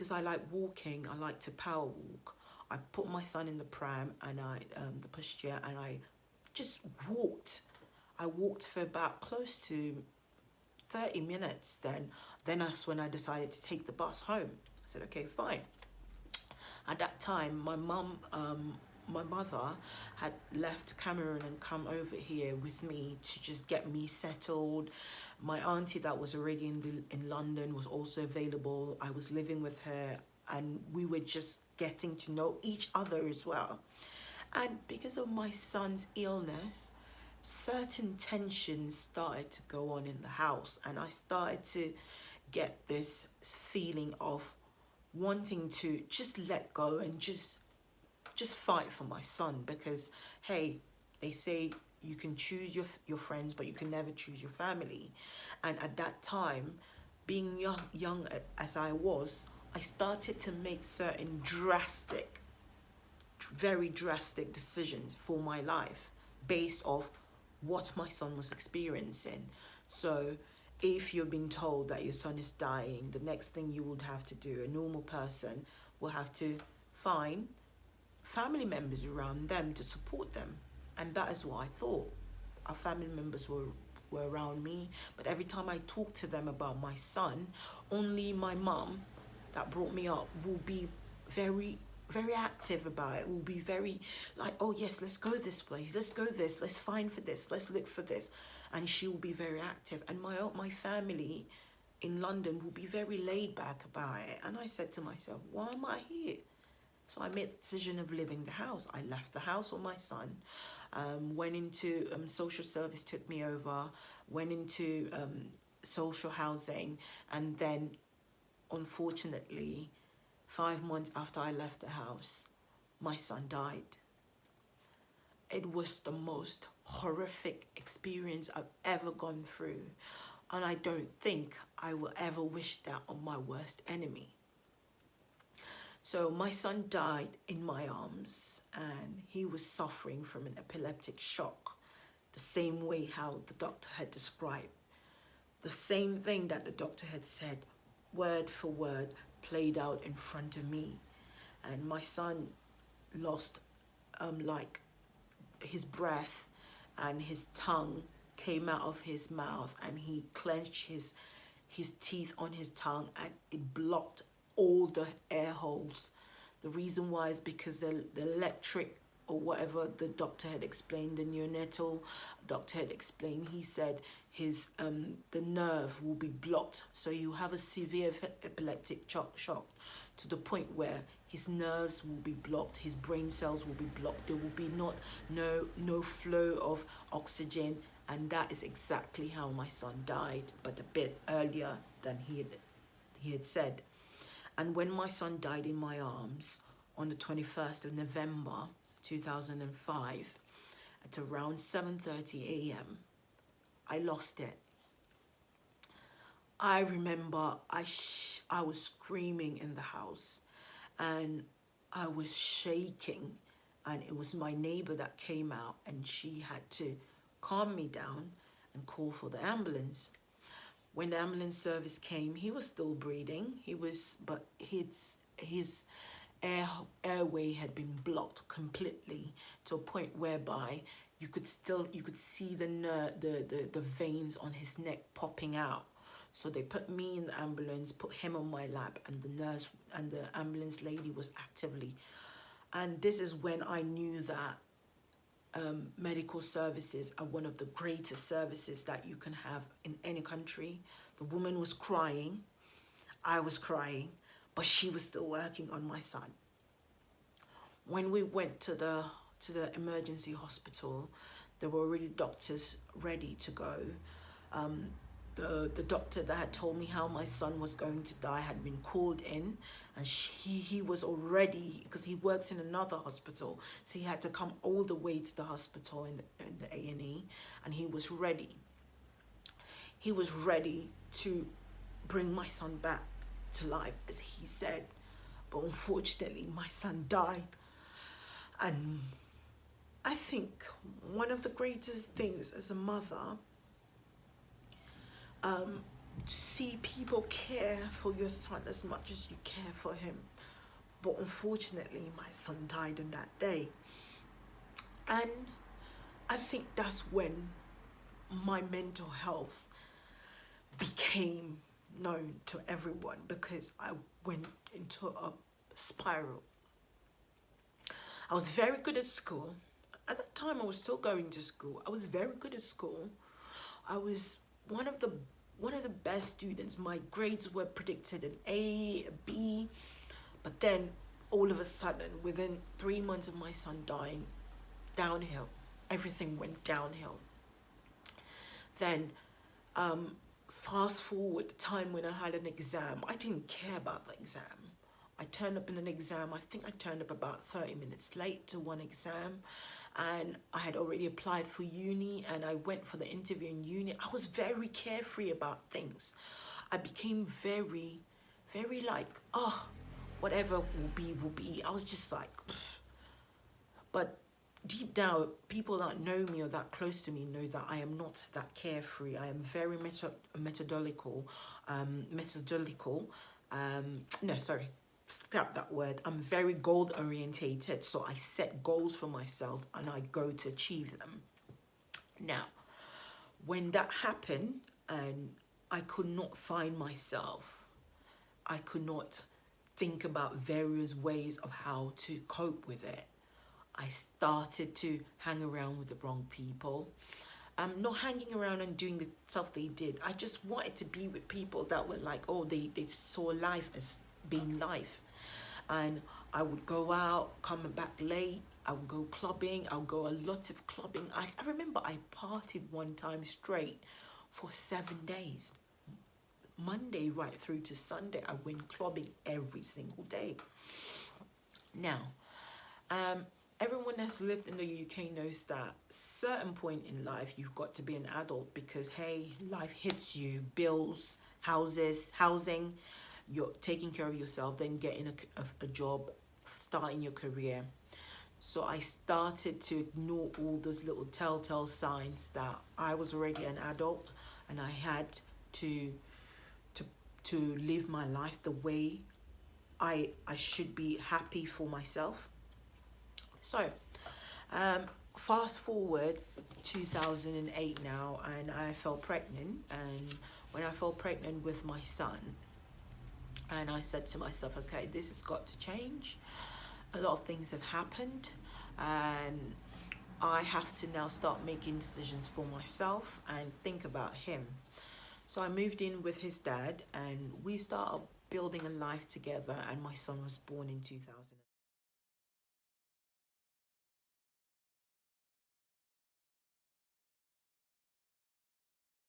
because I like walking, I like to power walk. I put my son in the pram and the pushchair, and I just walked. I walked for about close to 30 minutes. Then that's when I decided to take the bus home. I said, okay, fine. At that time, my mother had left Cameroon and come over here with me to just get me settled. My auntie that was already in London was also available. I was living with her, and we were just getting to know each other as well. And because of my son's illness, certain tensions started to go on in the house, and I started to get this feeling of wanting to just let go and just fight for my son, because hey, they say you can choose your friends, but you can never choose your family. And at that time, being young as I was, I started to make certain very drastic decisions for my life based off what my son was experiencing. So if you're being told that your son is dying, the next thing you would have to do, a normal person will have to find family members around them to support them. And that is what I thought. Our family members were around me, but every time I talked to them about my son, only my mum that brought me up will be very active about it, will be very like, oh yes, let's go this way, let's go this, let's find for this, let's look for this. And she will be very active. And my family in London will be very laid back about it. And I said to myself, why am I here? So I made the decision of leaving the house. I left the house with my son, went into social service, took me over, went into social housing, and then unfortunately 5 months after I left the house, my son died. It was the most horrific experience I've ever gone through, and I don't think I will ever wish that on my worst enemy. So my son died in my arms, and he was suffering from an epileptic shock, the same way how the doctor had described. The same thing that the doctor had said, word for word, played out in front of me. And my son lost like his breath, and his tongue came out of his mouth, and he clenched his teeth on his tongue, and it blocked all the air holes. The reason why is because the electric, or whatever the doctor had explained, the neonatal doctor had explained, he said his the nerve will be blocked, so you have a severe epileptic shock to the point where his nerves will be blocked, his brain cells will be blocked, there will be no flow of oxygen. And that is exactly how my son died, but a bit earlier than he had said. And when my son died in my arms on the 21st of November 2005 at around 7:30 a.m., I lost it. I remember I was screaming in the house, and I was shaking, and it was my neighbor that came out, and she had to calm me down and call for the ambulance. When the ambulance service came, he was still breathing. But his airway had been blocked completely, to a point whereby you could see the veins on his neck popping out. So they put me in the ambulance, put him on my lap, and the nurse and the ambulance lady was actively. And this is when I knew that medical services are one of the greatest services that you can have in any country. The woman was crying, I was crying, but she was still working on my son. When we went to the emergency hospital, there were already doctors ready to go. The doctor that had told me how my son was going to die had been called in, and he was already, because he works in another hospital, so he had to come all the way to the hospital in the A&E, and he was ready. He was ready to bring my son back to life, as he said, but unfortunately my son died. And I think one of the greatest things as a mother, to see people care for your son as much as you care for him. But unfortunately, my son died on that day. And I think that's when my mental health became known to everyone, because I went into a spiral. I was very good at school. At that time, I was still going to school. I was very good at school. I was one of the best students. My grades were predicted an A, a B, but then all of a sudden, within 3 months of my son dying, downhill. Everything went downhill. Then, fast forward the time when I had an exam. I didn't care about the exam. I turned up in an exam. I think I turned up about 30 minutes late to one exam, and I had already applied for uni, and I went for the interview in uni. I was very carefree about things. I became very, very like, oh, whatever will be, will be. I was just like, pfft. But deep down, people that know me or that close to me know that I am not that carefree. I am very methodological. Scrap that word. I'm very goal orientated, so I set goals for myself and I go to achieve them. Now, when that happened and I could not find myself, I could not think about various ways of how to cope with it, I started to hang around with the wrong people. Not hanging around and doing the stuff they did. I just wanted to be with people that were like, oh, they saw life as being life. And I would go out, coming back late. I would go clubbing. I would go a lot of clubbing. I remember I partied one time straight for 7 days. Monday right through to Sunday, I went clubbing every single day. Now, everyone that's lived in the UK knows that certain point in life you've got to be an adult, because hey, life hits you, bills, housing, you're taking care of yourself, then getting a job, starting your career. So I started to ignore all those little telltale signs that I was already an adult and I had to live my life the way I should be happy for myself. So, fast forward 2008 now, and I fell pregnant. And when I fell pregnant with my son, and I said to myself, okay, this has got to change. A lot of things have happened, and I have to now start making decisions for myself and think about him. So I moved in with his dad, and we started building a life together, and my son was born in 2000.